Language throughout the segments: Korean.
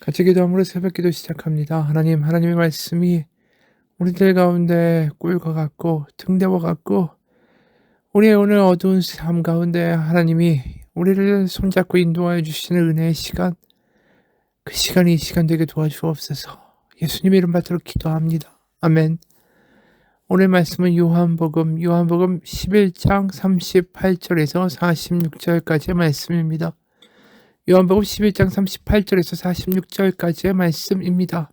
같이 기도함으로 새벽기도 시작합니다. 하나님, 하나님의 말씀이 우리들 가운데 꿀과 같고 등대와 같고 우리의 오늘 어두운 삶 가운데 하나님이 우리를 손잡고 인도하여 주시는 은혜의 시간, 그 시간이 이 시간 되게 도와주옵소서. 예수님의 이름 받들어 기도합니다. 아멘. 오늘 말씀은 요한복음 11장 38절에서 46절까지의 말씀입니다. 요한복음 11장 38절에서 46절까지의 말씀입니다.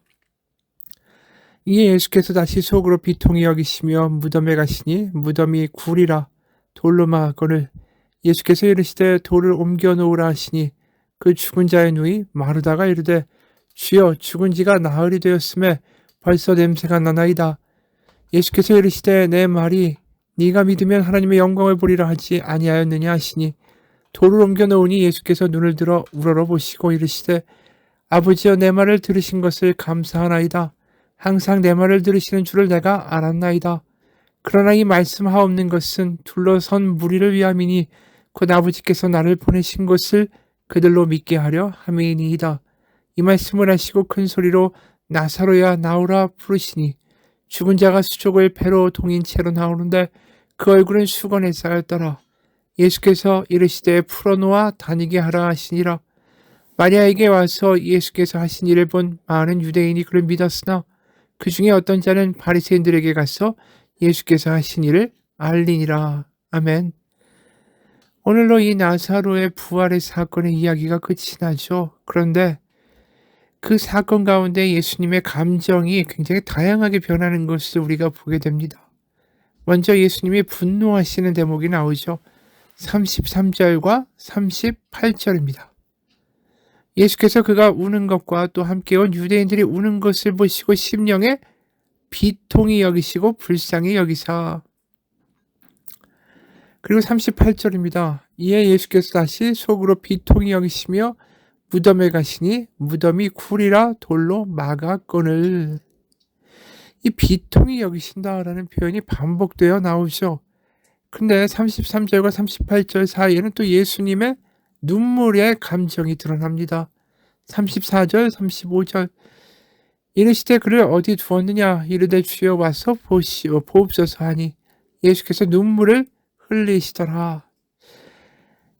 이에 예수께서 다시 속으로 비통히 여기시며 무덤에 가시니 무덤이 굴이라 돌로 막았거늘 예수께서 이르시되 돌을 옮겨 놓으라 하시니 그 죽은 자의 누이 마르다가 이르되 주여 죽은 지가 나흘이 되었음에 벌써 냄새가 나나이다. 예수께서 이르시되 내 말이 네가 믿으면 하나님의 영광을 보리라 하지 아니하였느냐 하시니 돌을 옮겨 놓으니 예수께서 눈을 들어 우러러 보시고 이르시되 아버지여 내 말을 들으신 것을 감사하나이다. 항상 내 말을 들으시는 줄을 내가 알았나이다. 그러나 이 말씀하옵는 것은 둘러선 무리를 위함이니 곧 아버지께서 나를 보내신 것을 그들로 믿게 하려 함이니이다. 이 말씀을 하시고 큰 소리로 나사로야 나오라 부르시니 죽은 자가 수족을 배로 동인 채로 나오는데 그 얼굴은 수건에 쌓였더라. 예수께서 이르시되 풀어놓아 다니게 하라 하시니라. 마리아에게 와서 예수께서 하신 일을 본 많은 유대인이 그를 믿었으나 그 중에 어떤 자는 바리새인들에게 가서 예수께서 하신 일을 알리니라. 아멘. 오늘로 이 나사로의 부활의 사건의 이야기가 끝이 나죠. 그런데 그 사건 가운데 예수님의 감정이 굉장히 다양하게 변하는 것을 우리가 보게 됩니다. 먼저 예수님이 분노하시는 대목이 나오죠. 33절과 38절입니다. 예수께서 그가 우는 것과 또 함께 온 유대인들이 우는 것을 보시고 심령에 비통히 여기시고 불쌍히 여기사. 그리고 38절입니다. 이에 예수께서 다시 속으로 비통히 여기시며 무덤에 가시니 무덤이 굴이라 돌로 막았거늘. 이 비통히 여기신다라는 표현이 반복되어 나오죠. 근데 33절과 38절 사이에는 또 예수님의 눈물의 감정이 드러납니다. 34절, 35절 이르시되 그를 어디 두었느냐 이르되 주여 와서 보옵소서 하니 예수께서 눈물을 흘리시더라.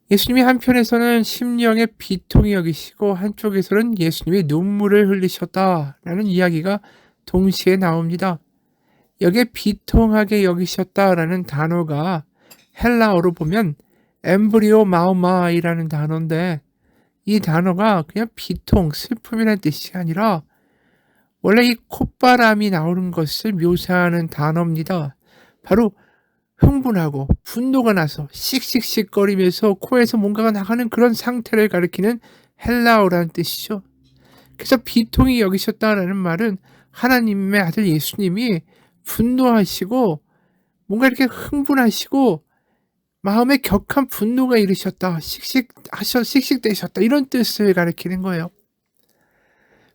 예수님이 한편에서는 심령의 비통히 여기시고 한쪽에서는 예수님이 눈물을 흘리셨다라는 이야기가 동시에 나옵니다. 여기에 비통하게 여기셨다라는 단어가 헬라어로 보면 엠브리오 마우마이라는 단어인데 이 단어가 그냥 비통, 슬픔이라는 뜻이 아니라 원래 이 콧바람이 나오는 것을 묘사하는 단어입니다. 바로 흥분하고 분노가 나서 씩씩씩거리면서 코에서 뭔가가 나가는 그런 상태를 가리키는 헬라어라는 뜻이죠. 그래서 비통히 여기셨다라는 말은 하나님의 아들 예수님이 분노하시고 뭔가 이렇게 흥분하시고 마음에 격한 분노가 일으셨다. 씩씩대셨다. 이런 뜻을 가리키는 거예요.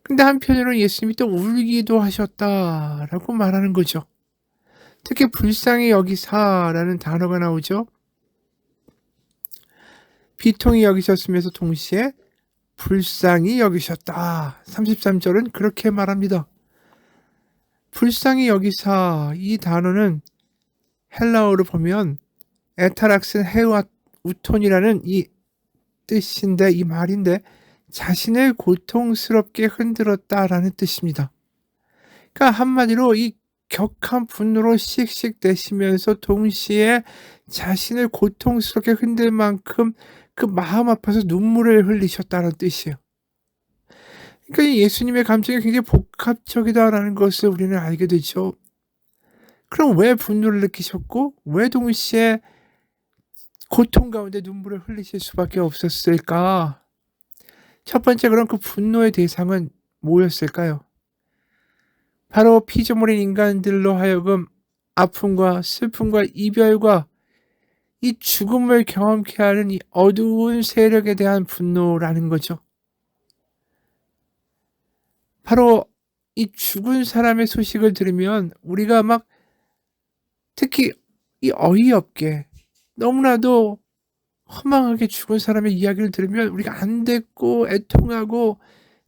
근데 한편으로는 예수님이 또 울기도 하셨다라고 말하는 거죠. 특히 불쌍히 여기사라는 단어가 나오죠. 비통히 여기셨으면서 동시에 불쌍히 여기셨다. 33절은 그렇게 말합니다. 불쌍히 여기사 이 단어는 헬라어로 보면 에타락슨 헤우아 우톤이라는 이 뜻인데 이 말인데 자신을 고통스럽게 흔들었다라는 뜻입니다. 그러니까 한마디로 이 격한 분노로 씩씩대시면서 동시에 자신을 고통스럽게 흔들 만큼 그 마음 아파서 눈물을 흘리셨다는 뜻이에요. 그러니까 예수님의 감정이 굉장히 복합적이다라는 것을 우리는 알게 되죠. 그럼 왜 분노를 느끼셨고 왜 동시에 고통 가운데 눈물을 흘리실 수밖에 없었을까? 첫 번째 그럼 그 분노의 대상은 뭐였을까요? 바로 피조물인 인간들로 하여금 아픔과 슬픔과 이별과 이 죽음을 경험케 하는 이 어두운 세력에 대한 분노라는 거죠. 바로 이 죽은 사람의 소식을 들으면 우리가 막 특히 이 어이없게 너무나도 허망하게 죽은 사람의 이야기를 들으면 우리가 안됐고 애통하고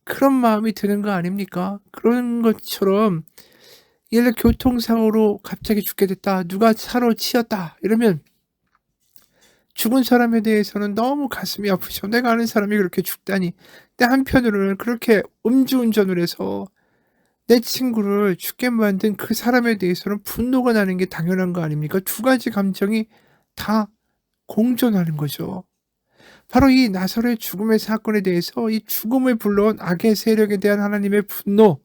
그런 마음이 드는 거 아닙니까? 그런 것처럼 예를 들어 교통사고로 갑자기 죽게 됐다. 누가 차로 치였다. 이러면 죽은 사람에 대해서는 너무 가슴이 아프죠. '내가 아는 사람이 그렇게 죽다니.' 근데 한편으로는 그렇게 음주운전을 해서 내 친구를 죽게 만든 그 사람에 대해서는 분노가 나는 게 당연한 거 아닙니까? 두 가지 감정이 다 공존하는 거죠. 바로 이 나사로의 죽음의 사건에 대해서 이 죽음을 불러온 악의 세력에 대한 하나님의 분노,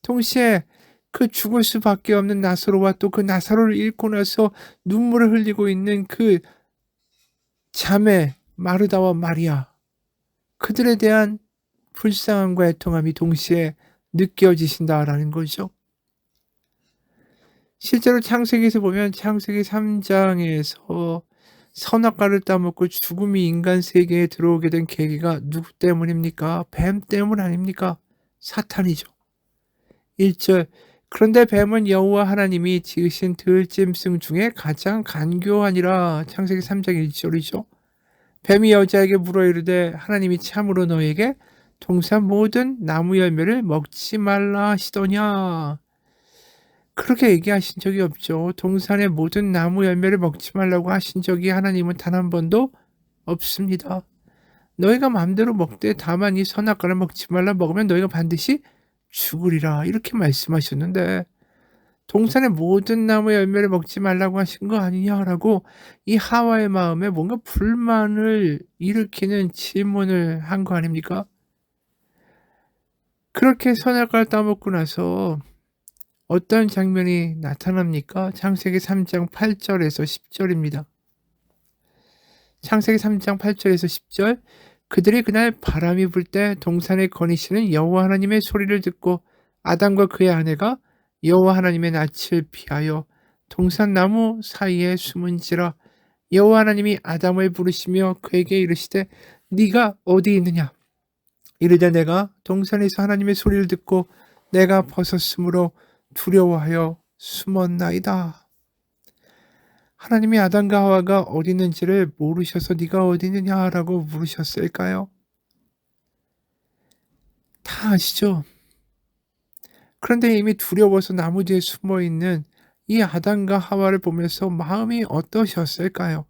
동시에 그 죽을 수밖에 없는 나사로와 또 그 나사로를 잃고 나서 눈물을 흘리고 있는 그 자매 마르다와 마리아, 그들에 대한 불쌍함과 애통함이 동시에 느껴지신다라는 거죠. 실제로 창세기에서 보면 창세기 3 장에서 선악과를 따먹고 죽음이 인간 세계에 들어오게 된 계기가 누구 때문입니까? 뱀 때문 아닙니까? 사탄이죠. 1 절, 그런데 뱀은 여호와 하나님이 지으신 들짐승 중에 가장 간교하니라. 창세기 3장 1 절이죠. 뱀이 여자에게 물어 이르되 하나님이 참으로 너에게 동산 모든 나무 열매를 먹지 말라 하시더냐. 그렇게 얘기하신 적이 없죠. 동산의 모든 나무 열매를 먹지 말라고 하신 적이 하나님은 단 한 번도 없습니다. 너희가 마음대로 먹되 다만 이 선악과를 먹지 말라. 먹으면 너희가 반드시 죽으리라. 이렇게 말씀하셨는데 동산의 모든 나무 열매를 먹지 말라고 하신 거 아니냐라고 이 하와의 마음에 뭔가 불만을 일으키는 질문을 한 거 아닙니까? 그렇게 선악과를 따먹고 나서 어떤 장면이 나타납니까? 창세기 3장 8 절에서 10 절입니다. 창세기 3장 8 절에서 10 절, 그들이 그날 바람이 불 때 동산에 거니시는 여호와 하나님의 소리를 듣고 아담과 그의 아내가 여호와 하나님의 낯을 피하여 동산 나무 사이에 숨은지라. 여호와 하나님이 아담을 부르시며 그에게 이르시되 네가 어디 있느냐. 이르되 내가 동산에서 하나님의 소리를 듣고 내가 벗었으므로 두려워하여 숨었나이다. 하나님이 아담과 하와가 어디 있는지를 모르셔서 네가 어디 있느냐라고 물으셨을까요? 다 아시죠? 그런데 이미 두려워서 나무 뒤에 숨어 있는 이 아담과 하와를 보면서 마음이 어떠셨을까요?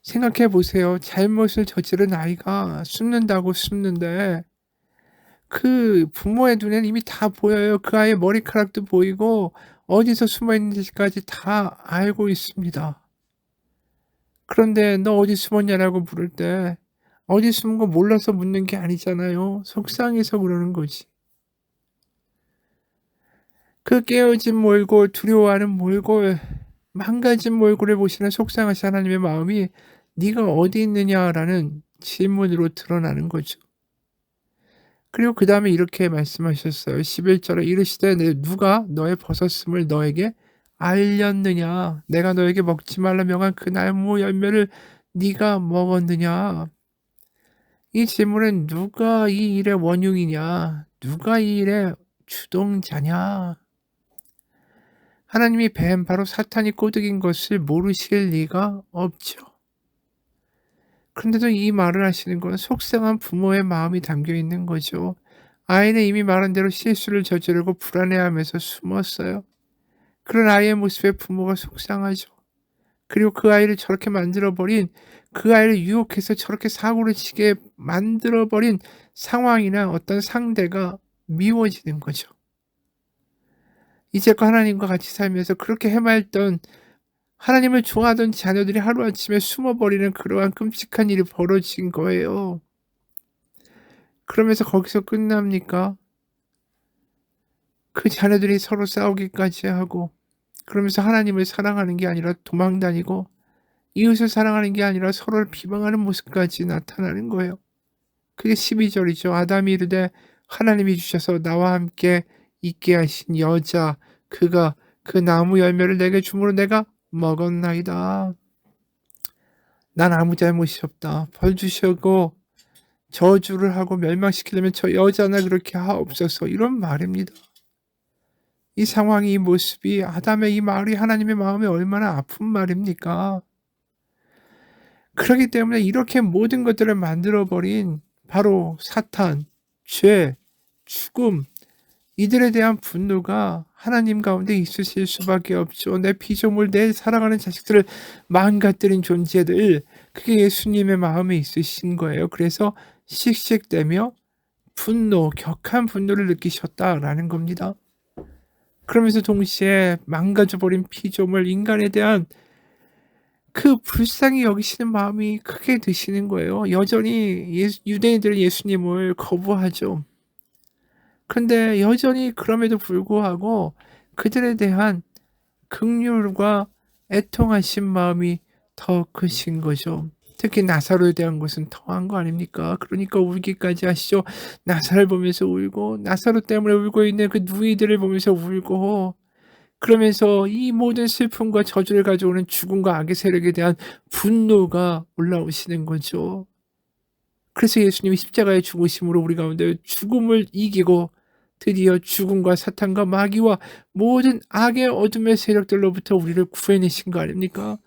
생각해 보세요. 잘못을 저지른 아이가 숨는다고 숨는데 그 부모의 눈에는 이미 다 보여요. 그 아이의 머리카락도 보이고 어디서 숨어 있는지까지 다 알고 있습니다. 그런데 "너 어디 숨었냐?"라고 물을 때 어디 숨은 거 몰라서 묻는 게 아니잖아요. 속상해서 그러는 거지. 그 깨어진 몰골, 두려워하는 몰골, 망가진 몰골을 보시는 속상하신 하나님의 마음이 "네가 어디 있느냐?"라는 질문으로 드러나는 거죠. 그리고 그다음에 이렇게 말씀하셨어요. 11 절에 이르시되 누가 너의 벗었음을 너에게 알렸느냐? 내가 너에게 먹지 말라 명한 그 나무 열매를 네가 먹었느냐? 이 질문은 누가 이 일의 원흉이냐? 누가 이 일의 주동자냐? 하나님이 뱀 바로 사탄이 꼬드긴 것을 모르실 리가 없죠. 그런데도 이 말을 하시는 건 속상한 부모의 마음이 담겨 있는 거죠. 아이는 이미 말한 대로 실수를 저지르고 불안해하면서 숨었어요. 그런 아이의 모습에 부모가 속상하죠. 그리고 그 아이를 저렇게 만들어 버린, 그 아이를 유혹해서 저렇게 사고를 치게 만들어 버린 상황이나 어떤 상대가 미워지는 거죠. 이제껏 하나님과 같이 살면서 그렇게 해맑던, 하나님을 좋아하던 자녀들이 하루아침에 숨어버리는 그러한 끔찍한 일이 벌어진 거예요. 그러면서 거기서 끝납니까? 그 자녀들이 서로 싸우기까지 하고, 그러면서 하나님을 사랑하는 게 아니라 도망다니고, 이웃을 사랑하는 게 아니라 서로를 비방하는 모습까지 나타나는 거예요. 그게 12 절이죠. 아담이 이르되 하나님이 주셔서 나와 함께 있게 하신 여자, 그가 그 나무 열매를 내게 주므로 내가 먹었나이다. 난 아무 잘못이 없다. 벌 주시고 저주를 하고 멸망시키려면 저 여자나 그렇게 하옵소서. 이런 말입니다. 이 상황이, 이 모습이, 아담의 이 말이 하나님의 마음에 얼마나 아픈 말입니까? 그렇기 때문에 이렇게 모든 것들을 만들어 버린 바로 사탄, 죄, 죽음, 이들에 대한 분노가 하나님 가운데 있으실 수밖에 없죠. 내 피조물, 내 사랑하는 자식들을 망가뜨린 존재들, 그게 예수님의 마음에 있으신 거예요. 그래서 씩씩대며 분노, 격한 분노를 느끼셨다라는 겁니다. 그러면서 동시에 망가져버린 피조물, 인간에 대한 그 불쌍히 여기시는 마음이 크게 드시는 거예요. 여전히 유대인들은 예수님을 거부하죠. 근데 여전히 그럼에도 불구하고 그들에 대한 긍휼과 애통하신 마음이 더 크신 거죠. 특히 나사로에 대한 것은 더한 거 아닙니까? 그러니까 울기까지 하시죠. 나사를 보면서 울고, 나사로 때문에 울고 있는 그 누이들을 보면서 울고, 그러면서 이 모든 슬픔과 저주를 가져오는 죽음과 악의 세력에 대한 분노가 올라오시는 거죠. 그래서 예수님이 십자가에 죽으심으로 우리 가운데 죽음을 이기고 드디어 죽음과 사탄과 마귀와 모든 악의 어둠의 세력들로부터 우리를 구해내신 거 아닙니까?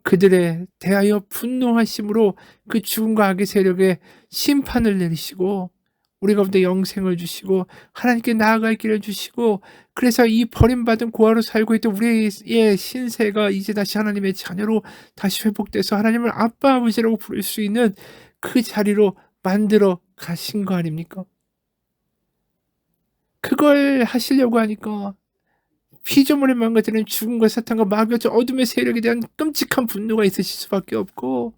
그들에 대하여 분노하심으로 그 죽음과 악의 세력에 심판을 내리시고 우리 가운데 영생을 주시고 하나님께 나아갈 길을 주시고, 그래서 이 버림받은 고아로 살고 있던 우리의 신세가 이제 다시 하나님의 자녀로 다시 회복돼서 하나님을 아빠 아버지라고 부를 수 있는 그 자리로 만들어 가신 거 아닙니까? 그걸 하시려고 하니까 피조물을 망가뜨리는 죽음과 사탄과 마귀와 저 어둠의 세력에 대한 끔찍한 분노가 있으실 수밖에 없고,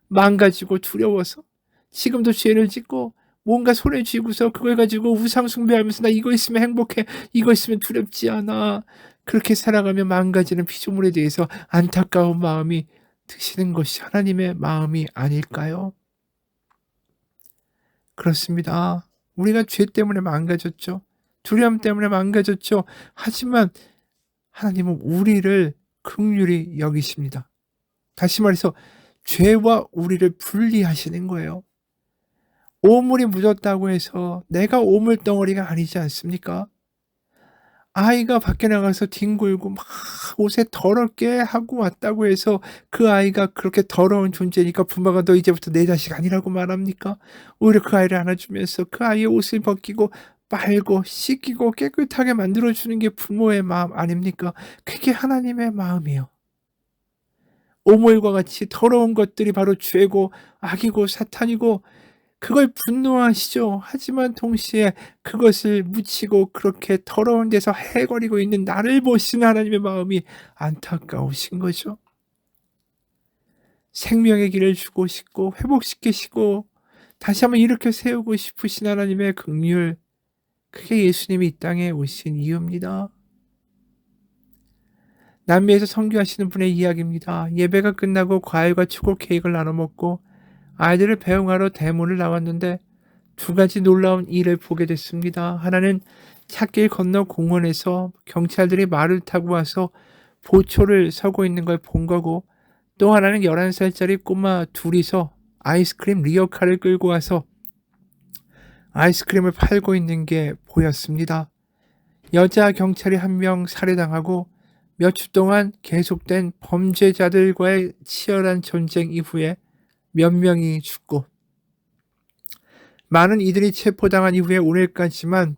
망가지고 두려워서 지금도 죄를 짓고 뭔가 손에 쥐고서 그걸 가지고 우상 숭배하면서 나 이거 있으면 행복해, 이거 있으면 두렵지 않아, 그렇게 살아가며 망가지는 피조물에 대해서 안타까운 마음이 드시는 것이 하나님의 마음이 아닐까요? 그렇습니다. 우리가 죄 때문에 망가졌죠. 두려움 때문에 망가졌죠. 하지만 하나님은 우리를 긍휼히 여기십니다. 다시 말해서 죄와 우리를 분리하시는 거예요. 오물이 묻었다고 해서 내가 오물덩어리가 아니지 않습니까? 아이가 밖에 나가서 뒹굴고 막 옷에 더럽게 하고 왔다고 해서 그 아이가 그렇게 더러운 존재니까 부모가 너 이제부터 내 자식 아니라고 말합니까? 오히려 그 아이를 안아주면서 그 아이의 옷을 벗기고 빨고 씻기고 깨끗하게 만들어주는 게 부모의 마음 아닙니까? 그게 하나님의 마음이에요. 오물과 같이 더러운 것들이 바로 죄고 악이고 사탄이고 그걸 분노하시죠. 하지만 동시에 그것을 묻히고 그렇게 더러운 데서 해거리고 있는 나를 보시는 하나님의 마음이 안타까우신 거죠. 생명의 길을 주고 싶고 회복시키시고 다시 한번 일으켜 세우고 싶으신 하나님의 긍휼, 그게 예수님이 이 땅에 오신 이유입니다. 남미에서 선교하시는 분의 이야기입니다. 예배가 끝나고 과일과 초코 케이크를 나눠 먹고 아이들을 배웅하러 대문을 나왔는데 두 가지 놀라운 일을 보게 됐습니다. 하나는 찻길 건너 공원에서 경찰들이 말을 타고 와서 보초를 서고 있는 걸 본 거고, 또 하나는 11살짜리 꼬마 둘이서 아이스크림 리어카를 끌고 와서 아이스크림을 팔고 있는 게 보였습니다. 여자 경찰이 한 명 살해당하고 몇 주 동안 계속된 범죄자들과의 치열한 전쟁 이후에 몇 명이 죽고, 많은 이들이 체포당한 이후에 오늘까지만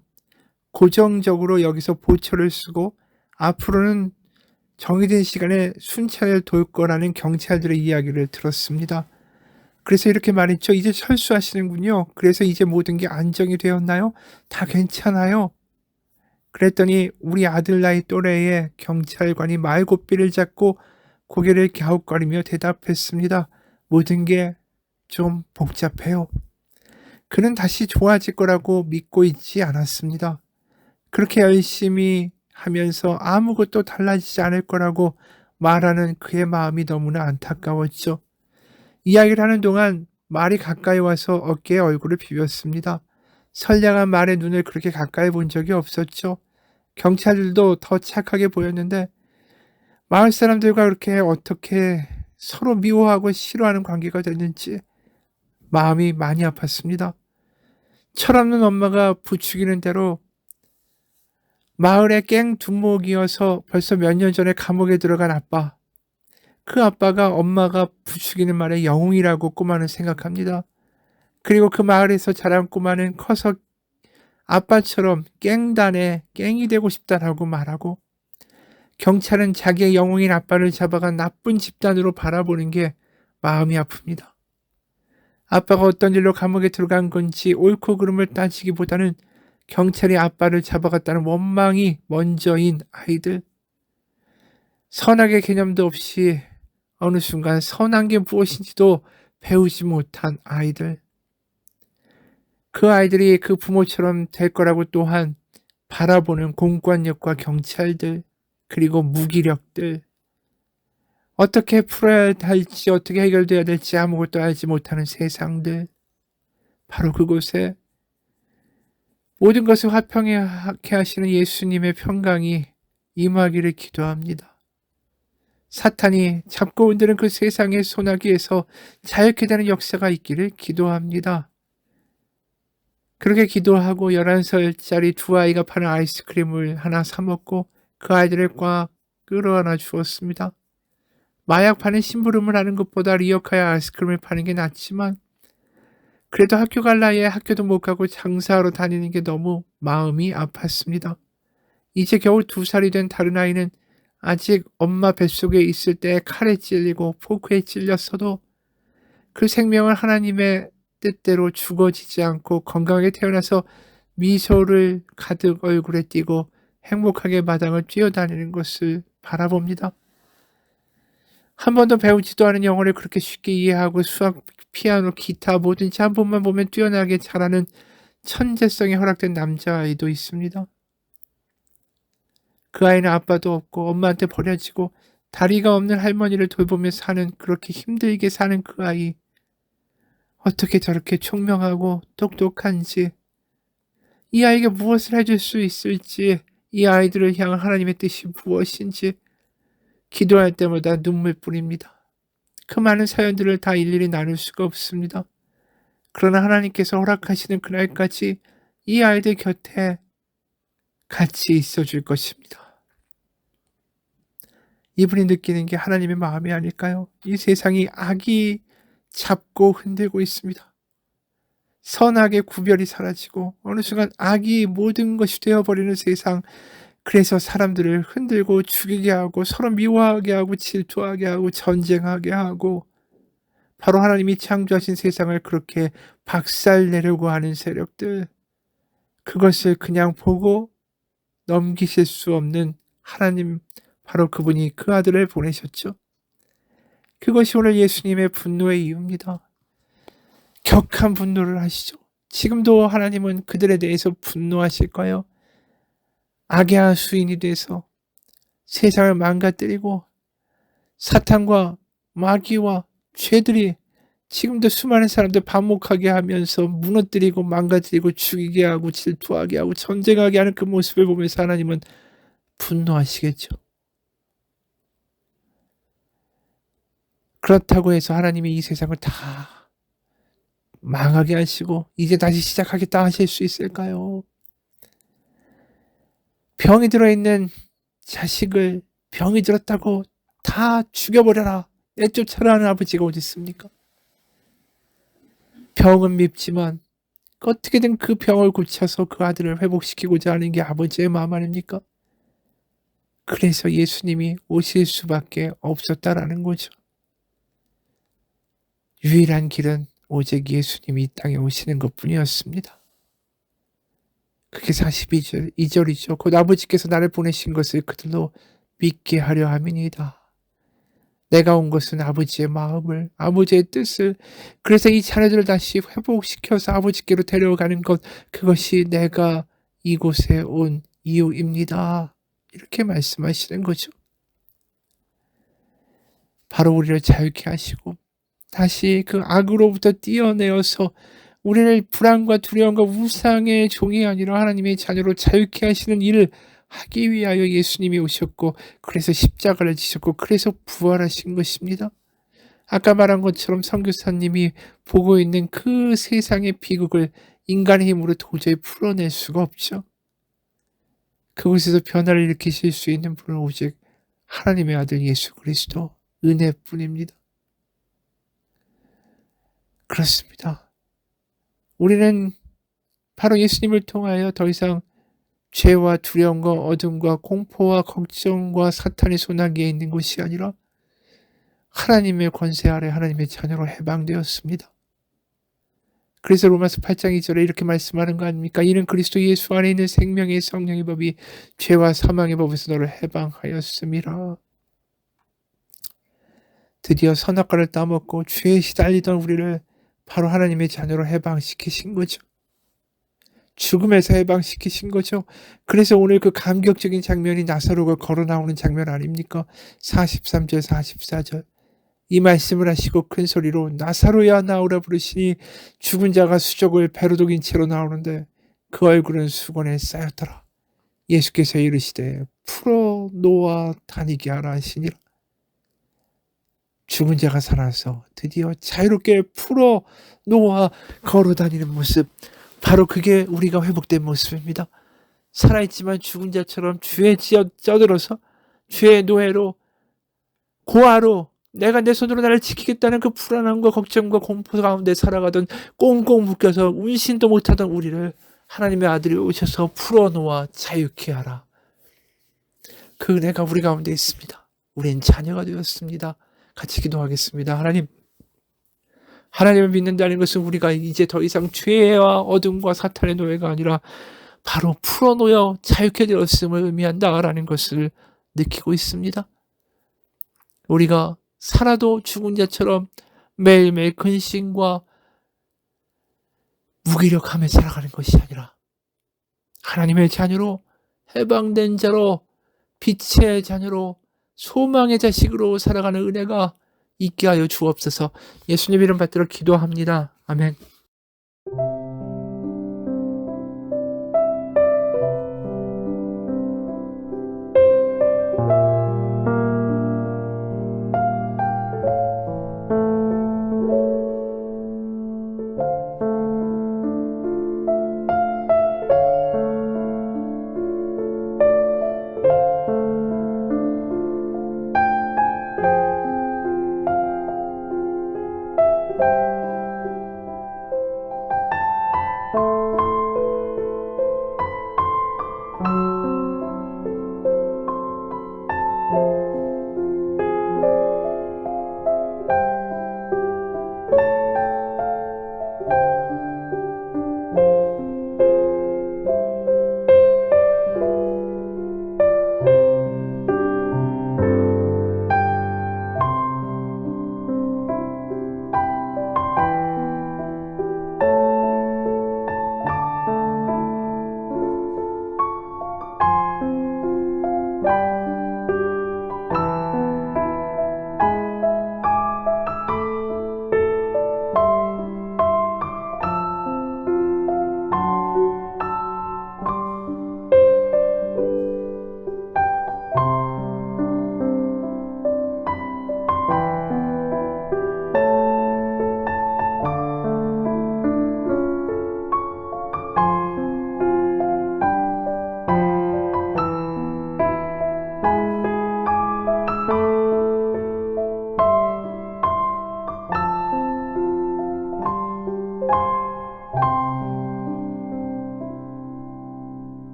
고정적으로 여기서 보초를 쓰고 앞으로는 정해진 시간에 순찰을 돌 거라는 경찰들의 이야기를 들었습니다. 그래서 이렇게 말했죠. 이제 철수하시는군요. 그래서 이제 모든 게 안정이 되었나요? 다 괜찮아요. 그랬더니 우리 아들 나이 또래의 경찰관이 말고삐를 잡고 고개를 갸웃거리며 대답했습니다. 모든 게 좀 복잡해요. 그는 다시 좋아질 거라고 믿고 있지 않았습니다. 그렇게 열심히 하면서 아무것도 달라지지 않을 거라고 말하는 그의 마음이 너무나 안타까웠죠. 이야기를 하는 동안 말이 가까이 와서 어깨에 얼굴을 비볐습니다. 선량한 말의 눈을 그렇게 가까이 본 적이 없었죠. 경찰들도 더 착하게 보였는데 마을 사람들과 그렇게 어떻게 서로 미워하고 싫어하는 관계가 됐는지 마음이 많이 아팠습니다. 철없는 엄마가 부추기는 대로 마을의 깽 두목이어서 벌써 몇 년 전에 감옥에 들어간 아빠, 그 아빠가 엄마가 부추기는 말에 영웅이라고 꼬마는 생각합니다. 그리고 그 마을에서 자란 꼬마는 커서 아빠처럼 깽단에 깽이 되고 싶다라고 말하고, 경찰은 자기의 영웅인 아빠를 잡아간 나쁜 집단으로 바라보는 게 마음이 아픕니다. 아빠가 어떤 일로 감옥에 들어간 건지 옳고 그름을 따지기보다는 경찰이 아빠를 잡아갔다는 원망이 먼저인 아이들. 선악의 개념도 없이 어느 순간 선한 게 무엇인지도 배우지 못한 아이들. 그 아이들이 그 부모처럼 될 거라고 또한 바라보는 공권력과 경찰들, 그리고 무기력들. 어떻게 풀어야 할지, 어떻게 해결돼야 될지 아무것도 알지 못하는 세상들. 바로 그곳에 모든 것을 화평하게 하시는 예수님의 평강이 임하기를 기도합니다. 사탄이 잡고 흔드는 그 세상의 소나기에서 자유케 되는 역사가 있기를 기도합니다. 그렇게 기도하고 11살짜리 두 아이가 파는 아이스크림을 하나 사 먹고 그 아이들을 꽉 끌어안아 주었습니다. 마약 파는 심부름을 하는 것보다 리어카야 아이스크림을 파는 게 낫지만, 그래도 학교 갈 나이에 학교도 못 가고 장사하러 다니는 게 너무 마음이 아팠습니다. 이제 겨우 2살이 된 다른 아이는 아직 엄마 뱃속에 있을 때 칼에 찔리고 포크에 찔렸어도 그 생명을 하나님의 뜻대로 죽어지지 않고 건강하게 태어나서 미소를 가득 얼굴에 띠고 행복하게 마당을 뛰어다니는 것을 바라봅니다. 한 번도 배우지도 않은 영어를 그렇게 쉽게 이해하고 수학, 피아노, 기타 뭐든지 한 번만 보면 뛰어나게 잘하는 천재성이 허락된 남자아이도 있습니다. 그 아이는 아빠도 없고 엄마한테 버려지고 다리가 없는 할머니를 돌보며 사는, 그렇게 힘들게 사는 그 아이. 어떻게 저렇게 총명하고 똑똑한지, 이 아이에게 무엇을 해줄 수 있을지, 이 아이들을 향한 하나님의 뜻이 무엇인지 기도할 때마다 눈물뿐입니다. 그 많은 사연들을 다 일일이 나눌 수가 없습니다. 그러나 하나님께서 허락하시는 그날까지 이 아이들 곁에 같이 있어 줄 것입니다. 이분이 느끼는 게 하나님의 마음이 아닐까요? 이 세상이 악이 잡고 흔들고 있습니다. 선악의 구별이 사라지고 어느 순간 악이 모든 것이 되어버리는 세상. 그래서 사람들을 흔들고 죽이게 하고 서로 미워하게 하고 질투하게 하고 전쟁하게 하고, 바로 하나님이 창조하신 세상을 그렇게 박살내려고 하는 세력들, 그것을 그냥 보고 넘기실 수 없는 하나님, 바로 그분이 그 아들을 보내셨죠. 그것이 오늘 예수님의 분노의 이유입니다. 격한 분노를 하시죠. 지금도 하나님은 그들에 대해서 분노하실까요? 악의 수인이 돼서 세상을 망가뜨리고 사탄과 마귀와 죄들이 지금도 수많은 사람들 반목하게 하면서 무너뜨리고 망가뜨리고 죽이게 하고 질투하게 하고 전쟁하게 하는 그 모습을 보면서 하나님은 분노하시겠죠. 그렇다고 해서 하나님이 이 세상을 다 망하게 하시고 이제 다시 시작하겠다 하실 수 있을까요? 병이 들어있는 자식을 병이 들었다고 다 죽여버려라, 내쫓아라 하는 아버지가 어디 있습니까? 병은 밉지만 어떻게든 그 병을 고쳐서 그 아들을 회복시키고자 하는 게 아버지의 마음 아닙니까? 그래서 예수님이 오실 수밖에 없었다라는 거죠. 유일한 길은 오직 예수님이 이 땅에 오시는 것뿐이었습니다. 그게 42절이죠. 곧 아버지께서 나를 보내신 것을 그들로 믿게 하려 함이니이다. 내가 온 것은 아버지의 마음을, 아버지의 뜻을, 그래서 이 자녀들을 다시 회복시켜서 아버지께로 데려가는 것, 그것이 내가 이곳에 온 이유입니다. 이렇게 말씀하시는 거죠. 바로 우리를 자유케 하시고 다시 그 악으로부터 떼어내어서 우리를 불안과 두려움과 우상의 종이 아니라 하나님의 자녀로 자유케 하시는 일을 하기 위하여 예수님이 오셨고, 그래서 십자가를 지셨고, 그래서 부활하신 것입니다. 아까 말한 것처럼 선교사님이 보고 있는 그 세상의 비극을 인간의 힘으로 도저히 풀어낼 수가 없죠. 그곳에서 변화를 일으키실 수 있는 분은 오직 하나님의 아들 예수 그리스도 은혜뿐입니다. 그렇습니다. 우리는 바로 예수님을 통하여 더 이상 죄와 두려움과 어둠과 공포와 걱정과 사탄의 소나기에 있는 것이 아니라 하나님의 권세 아래 하나님의 자녀로 해방되었습니다. 그래서 로마서 8장 2절에 이렇게 말씀하는 거 아닙니까? 이는 그리스도 예수 안에 있는 생명의 성령의 법이 죄와 사망의 법에서 너를 해방하였음이라. 드디어 선악과를 따먹고 죄에 시달리던 우리를 바로 하나님의 자녀로 해방시키신 거죠. 죽음에서 해방시키신 거죠. 그래서 오늘 그 감격적인 장면이 나사로가 걸어 나오는 장면 아닙니까? 43절 44절. 이 말씀을 하시고 큰 소리로 나사로야 나오라 부르시니 죽은 자가 수족을 배로 독인 채로 나오는데 그 얼굴은 수건에 쌓였더라. 예수께서 이르시되 풀어 놓아 다니게 하라 하시니라. 죽은 자가 살아서 드디어 자유롭게 풀어 놓아 걸어 다니는 모습, 바로 그게 우리가 회복된 모습입니다. 살아있지만 죽은 자처럼 죄에 쪄들어서 죄의 노예로, 고아로, 내가 내 손으로 나를 지키겠다는 그 불안함과 걱정과 공포 가운데 살아가던, 꽁꽁 묶여서 운신도 못하던 우리를 하나님의 아들이 오셔서 풀어놓아 자유케 하라. 그 은혜가 우리 가운데 있습니다. 우린 자녀가 되었습니다. 같이 기도하겠습니다. 하나님을 믿는다는 것은 우리가 이제 더 이상 죄와 어둠과 사탄의 노예가 아니라 바로 풀어놓여 자유케 되었음을 의미한다라는 것을 느끼고 있습니다. 우리가 살아도 죽은 자처럼 매일매일 근심과 무기력함에 살아가는 것이 아니라 하나님의 자녀로, 해방된 자로, 빛의 자녀로, 소망의 자식으로 살아가는 은혜가 있게 하여 주옵소서. 예수님 이름 받들어 기도합니다. 아멘.